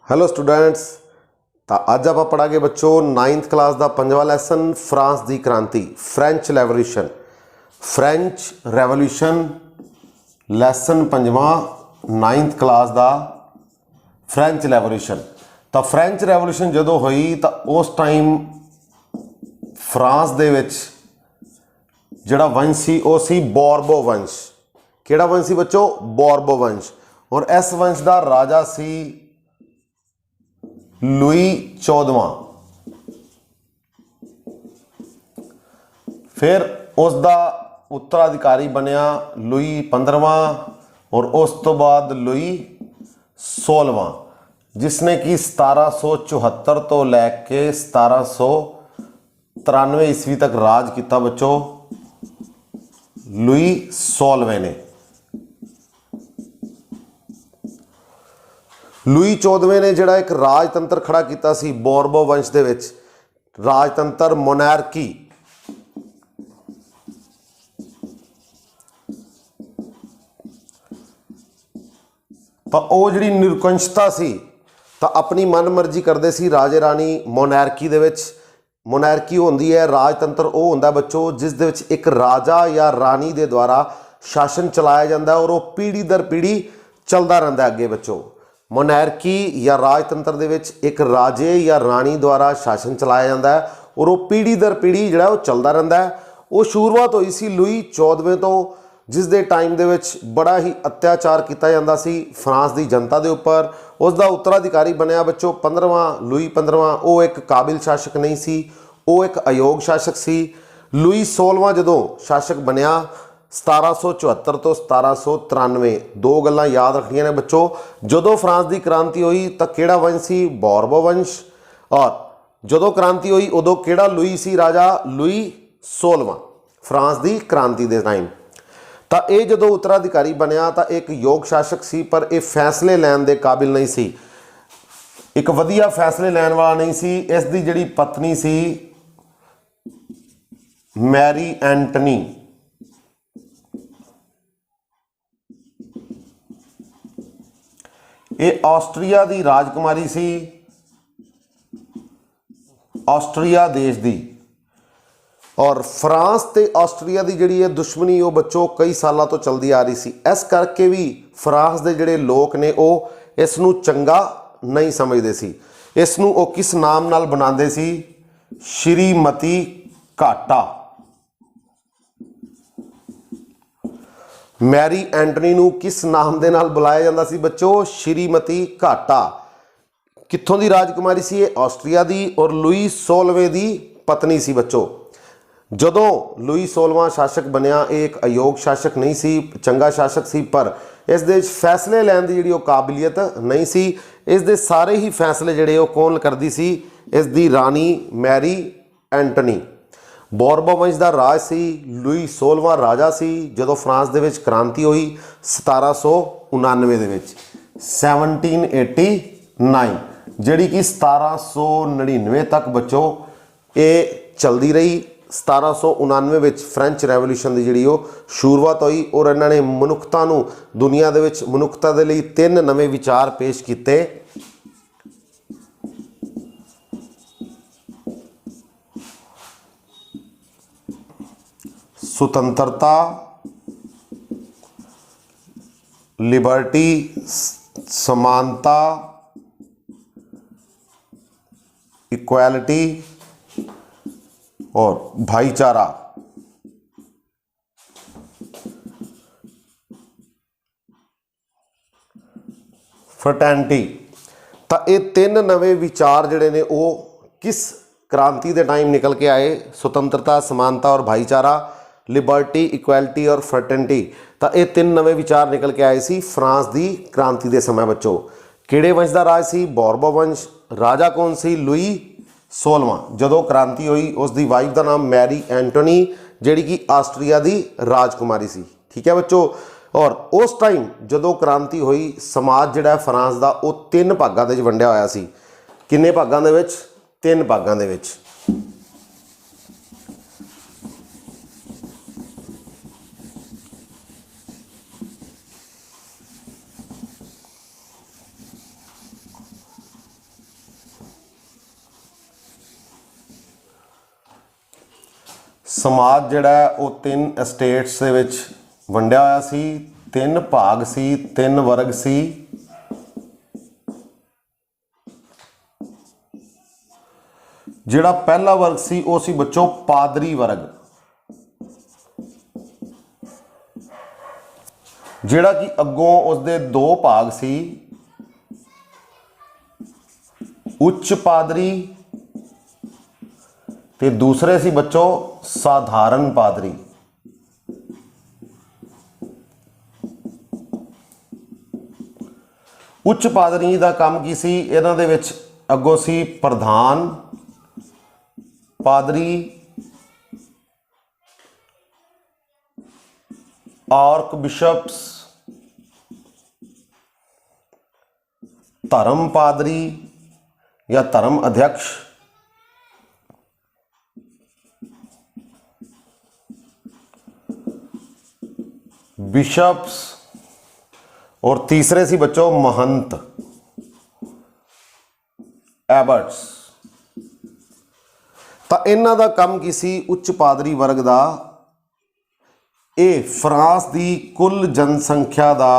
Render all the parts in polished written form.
Hello students. तो अज आप पढ़ांगे बच्चों 9th क्लास का 5वां लैसन फ्रांस की क्रांति फ्रेंच रेवोल्यूशन लैसन 5वां 9th क्लास का फ्रेंच रेवोल्यूशन। तो फ्रेंच रेवोल्यूशन जदों हुई तो उस टाइम फ्रांस दे विच जिहड़ा वंश सी वो सी बोरबो वंश। किहड़ा वंश सी बच्चों? बोरबो वंश। और इस वंश का राजा सी लुई 14वां। फिर उसका उत्तराधिकारी बनया लुई 15वां और उस तो बाद लुई 16वां, जिसने कि 1774 तो लैके 1793 ईस्वी तक राज किया बच्चों लुई 16वें ने। लुई 14वें ने जिहड़ा एक राजतंत्र खड़ा किया सी बोरबो वंश दे विच, राजतंत्र मोनैर्की। तो वो जिहड़ी निरंकुशता सी तो अपनी मन मर्जी करते सी राजे राणी मोनैर्की दे विच। मोनैर्की होंदी है राजतंत्र वो होंदा बच्चों जिस दे विच एक राजा या राणी दे द्वारा शासन चलाया जाता है और वो पीढ़ी दर पीढ़ी चलता रहता है अगे बच्चों। मोनैर्की या राजतंत्र दे विच एक राजे या राणी द्वारा शासन चलाया जाता है और वो पीढ़ी दर पीढ़ी जिहड़ा वो चलता रहता है। वो शुरुआत हुई सी लुई 14वें तो, जिस दे टाइम दे विच बड़ा ही अत्याचार किया जाता सी फ्रांस की जनता के उपर। उसका उत्तराधिकारी बनया बच्चों 15वां लुई 15वां। वो एक काबिल शासक नहीं सी, वो एक अयोग शासक सी। लुई 16वां जदों शासक बनया 1774 तो 1793। दो गल्लां याद रखनियां ने बच्चों। जदों फ्रांस की क्रांति हुई तो किहड़ा वंश सी? बोरबो वंश। और जदों क्रांति हुई उदों किहड़ा लुई सी राजा? लुई 16वां। फ्रांस की क्रांति के टाइम तो ये जदों उत्तराधिकारी बनया तो एक योग शासक सी, पर यह फैसले लैन के काबिल नहीं सी, एक वधिया फैसले लैन वाला नहीं सी। इसकी जिहड़ी पत्नी सी मैरी एंटनी, ये ऑस्ट्रिया की राजकुमारी सी, ऑस्ट्रिया देश की। और फ्रांस ते ऑस्ट्रिया की जिहड़ी है दुश्मनी वो बच्चों कई सालों तो चलती आ रही सी। इस करके भी फ्रांस के जिहड़े लोग ने वो इसनूं चंगा नहीं समझते सी। इसनूं वो किस नाम नाल बुलांदे सी? श्रीमती घाटा। मैरी एंटनी नूं किस नाम दे नाल बुलाया जाता सी बच्चों? श्रीमती घाटा। कित्थों दी राजकुमारी सी? ये ऑस्ट्रिया दी और लुई 16वें दी पत्नी सी बच्चों। जदों लुई 16वां शासक बनया एक अयोग शासक नहीं सी, चंगा शासक सी, पर इस दे फैसले लैन की जिहड़ी काबिलियत नहीं सी। इस दे सारे ही फैसले जिहड़े वो कौन करती सी? इस दी रानी मैरी एंटनी। बोरबो वंश का राज सी, लुई 16वां राजा सी जदों फ्रांस दे विच क्रांति हुई 1799 दे विच 1789, जिहड़ी कि 1799 तक बच्चों ये चलती रही। 1799 विच फ्रेंच रेवोल्यूशन की जिहड़ी शुरुआत हुई और इन्होंने मनुखता नूं दुनिया दे विच मनुखता दे लई 3 नवे विचार पेश किए। सुतंत्रता, लिबर्टी, समानता, इक्वालिटी और भाईचारा। फ्रटर्निटी। तो ये 3 नवे विचार जिहड़े ने वो किस क्रांति के टाइम निकल के आए? स्वतंत्रता, समानता और भाईचारा, लिबर्टी, इक्वैलिटी और फ्रटर्निटी। तो ये 3 नवे विचार निकल के आए सी फ्रांस की क्रांति के समय बच्चों। किहड़े वंश का राज सी? बोरबो वंश। राजा कौन सी? लुई 16वां। जदों क्रांति हुई उसकी वाइफ का नाम मैरी एंटनी, जिहड़ी कि ऑस्ट्रिया की राजकुमारी सी। ठीक है बच्चों। और उस टाइम जदों क्रांति हुई समाज जिहड़ा फ्रांस का वो 3 भागां दे विच वंडिया होया सी। किन्ने भागां दे विच? 3 भागां दे विच। समाज जिहड़ा है वो 3 स्टेट्स दे विच वंडिया होया सी, 3 भाग सी, 3 वर्ग सी। जिहड़ा पहला वर्ग सी वो सी बच्चों पादरी वर्ग, जिहड़ा कि अगों उसदे 2 भाग सी, उच्च पादरी ते दूसरे सी बच्चों साधारण पादरी। उच्च पादरी का काम की सी, इन्हां दे विच अगों सी प्रधान पादरी, आर्क बिशप्स, धर्म पादरी या धर्म अध्यक्ष, बिशप्स, और तीसरे सी बच्चों महंत एबट्स। तो इन्हां दा काम की सी उच्च पादरी वर्ग का, ये फ्रांस की कुल जनसंख्या का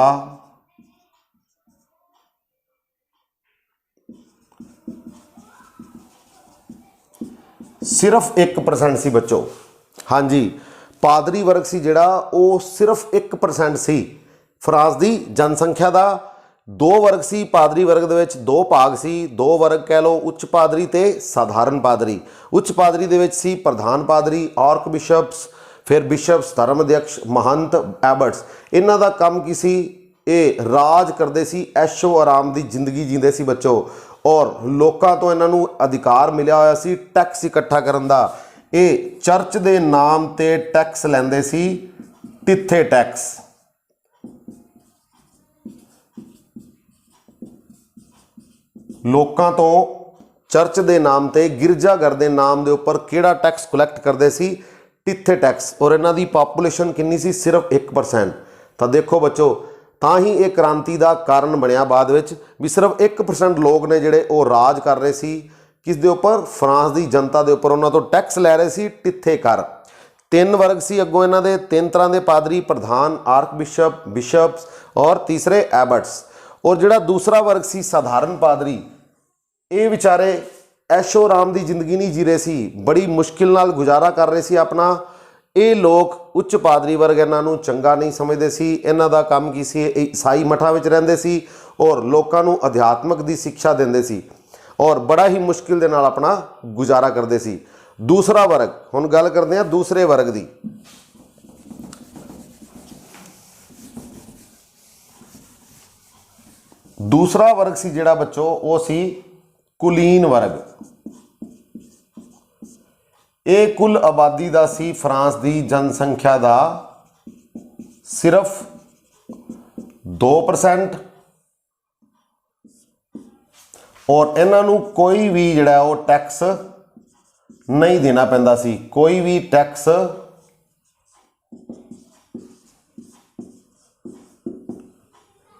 सिर्फ 1% सी बच्चों। हाँ जी, पादरी वर्ग सी जिहड़ा वो सिर्फ 1% सी फ्रांस की जनसंख्या का। 2 वर्ग सी पादरी वर्ग दे विच, 2 भाग सी, 2 वर्ग कह लो, उच्च पादरी ते साधारण पादरी। उच्च पादरी दे विच सी प्रधान पादरी, आर्क बिशप्स, फिर बिशप्स, धर्म अध्यक्ष, महंत, एबट्स। इन्हां दा काम की सी, ये राज करते सी, ऐशो आराम की जिंदगी जींदे सी बच्चों, और लोकां तो इन्हां नूं अधिकार मिलिया होया सी टैक्स इकट्ठा करन दा। ये चर्च दे नाम ते टैक्स लैंदे सी, तिथे टैक्स। लोकां तो चर्च दे नाम ते, गिरजाघर दे नाम दे उपर किहड़ा टैक्स कलैक्ट करते सी, तिथे टैक्स। और इन्हां दी पॉपूलेशन कितनी सी, सिर्फ 1%। तो देखो बच्चों, ਤਾਂ ही ये क्रांति का कारण बनया बाद विच भी सिर्फ 1% लोग ने जिहड़े वो राज कर रहे सी किस दे उपर, फ्रांस की जनता के उपर, उन्होंने तो टैक्स लै रहे सी तिथे कर। 3 वर्ग सी अगों इन्हां दे, 3 तरह के पादरी, प्रधान, आर्क बिशप, बिशप्स और तीसरे एबट्स। और जिहड़ा दूसरा वर्ग सी साधारण पादरी, ये विचारे ऐशो आराम की जिंदगी नहीं जी रहे सी, बड़ी मुश्किल नाल गुजारा कर रहे सी अपना। ये लोग उच्च पादरी वर्ग इन्हों चंगा नहीं समझते सी। इन्हों का काम की सी, ईसाई मठां विच रहिंदे सी और लोगों को अध्यात्मक की शिक्षा देंदे सी और बड़ा ही मुश्किल दे नाल अपना गुजारा करते सी। दूसरा वर्ग, हुण गल करते हैं दूसरे वर्ग की। दूसरा वर्ग सी जिहड़ा बच्चों वो सी कुलीन वर्ग। ये कुल आबादी का सी फ्रांस की जनसंख्या का सिर्फ 2%। और इन्हों कोई भी जिहड़ा वो टैक्स नहीं देना पैंदा सी, कोई भी टैक्स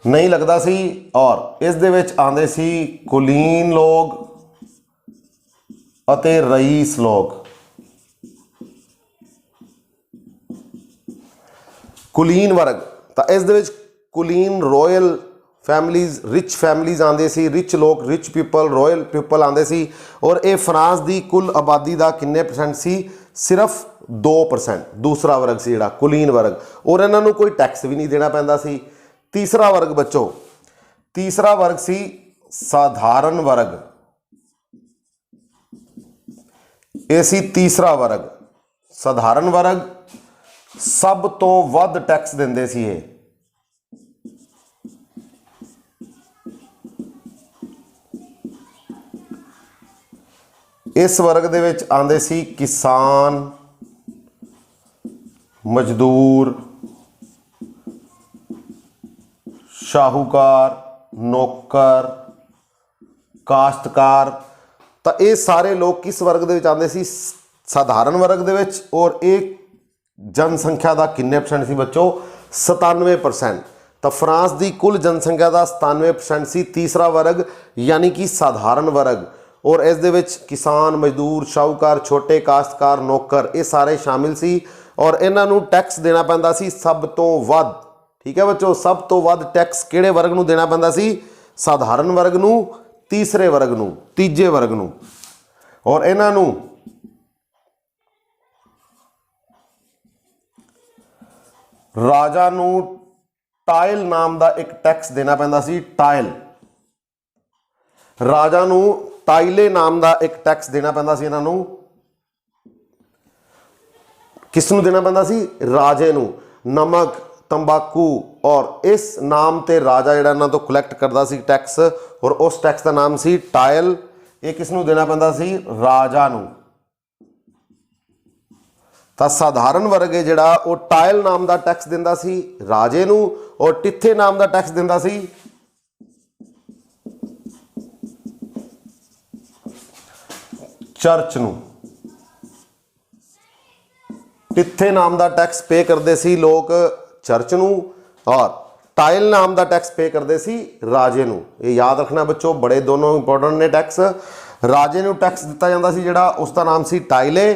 नहीं लगता सी। और इस दे विच आंदे सी कुलीन लोग अते रईस लोग। कुलीन वर्ग, तो इस दे विच कुलीन रॉयल फैमिलीज, रिच फैमिलीज आंदे सी, रिच लोग, रिच पीपल, रॉयल पीपल आंदे सी। और ये फ्रांस की कुल आबादी का किन्ने परसेंट सी, सिर्फ 2%। दूसरा वर्ग सी जिहड़ा कुलीन वर्ग, और इन्हों कोई टैक्स भी नहीं देना पैंदा सी। तीसरा वर्ग बच्चों, तीसरा वर्ग सी साधारण वर्ग। ये सी तीसरा वर्ग। साधारण वर्ग सब तो वध टैक्स देंदे सी। इस वर्ग दे विच आंदे सी किसान, मजदूर, शाहूकार, नौकर, काश्तकार। तो ये सारे लोग किस वर्ग दे विच आंदे सी, साधारण वर्ग दे विच। और एक जनसंख्या का किन्ने परसेंट सी बच्चों, 97%। तो फ्रांस की कुल जनसंख्या का 97% सी तीसरा वर्ग यानी कि साधारण वर्ग। और इस दे विच किसान, मजदूर, शाहूकार, छोटे काश्तकार, नौकर ये सारे शामिल सी और इन्हां नूं टैक्स देना पैंदा सी सब तो वध। ठीक है बच्चों, सब तो वध टैक्स किहड़े वर्ग नूं देना पैंदा सी? साधारण वर्ग नूं, तीसरे वर्ग नूं, तीजे वर्ग नूं। और इन्हां नूं राजा नूं टाइल नाम का एक टैक्स देना पैंदा सी। टाइल, राजा नूं टाइले नाम का एक टैक्स देना पैंदा सी। इन्हां नूं किस नूं देना पैंदा सी? राजे नूं। नमक, तंबाकू और इस नाम ते राजा जिहड़ा इन्हां तों कलैक्ट करदा सी टैक्स और उस टैक्स का नाम सी टाइल। ये किस नूं देना पैंदा सी? राजा नूं। तो साधारण वर्ग है जिहड़ा वो टाइल नाम का टैक्स दिंदा सी राजे नूं और टिथे नाम का टैक्स दिंदा सी चर्च नूं। टिथे नाम का टैक्स पे करते सी लोग चर्च नूं और टाइल नाम का टैक्स पे करते सी राजे नूं। ये याद रखना बच्चों, बड़े दोनों इंपोर्टेंट ने टैक्स। राजे नूं टैक्स दिता जाता सी जिहड़ा उसका नाम सी टाइले,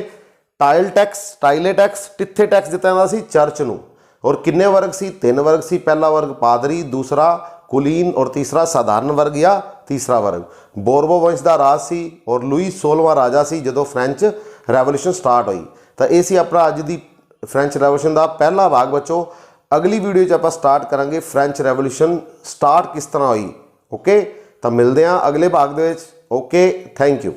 टाइल टैक्स, टाइले टैक्स। टिथे टैक्स दिता जाता सी चर्च नूं। और किन्ने वर्ग सी? 3 वर्ग सी। पहला वर्ग पादरी, दूसरा कुलीन और तीसरा साधारण वर्ग या तीसरा वर्ग। बोरबो वंश का राज सी और लुई 16वां राजा सी जो फ्रेंच रैवोल्यूशन स्टार्ट हुई। तो ये सी अपना अज की फ्रेंच रैवोल्यूशन का पहला भाग बच्चों। अगली वीडियो आप स्टार्ट करांगे फ्रेंच रैवोल्यूशन स्टार्ट किस तरह हुई। ओके, तो मिलते हैं अगले भाग दे विच। Okay, thank you.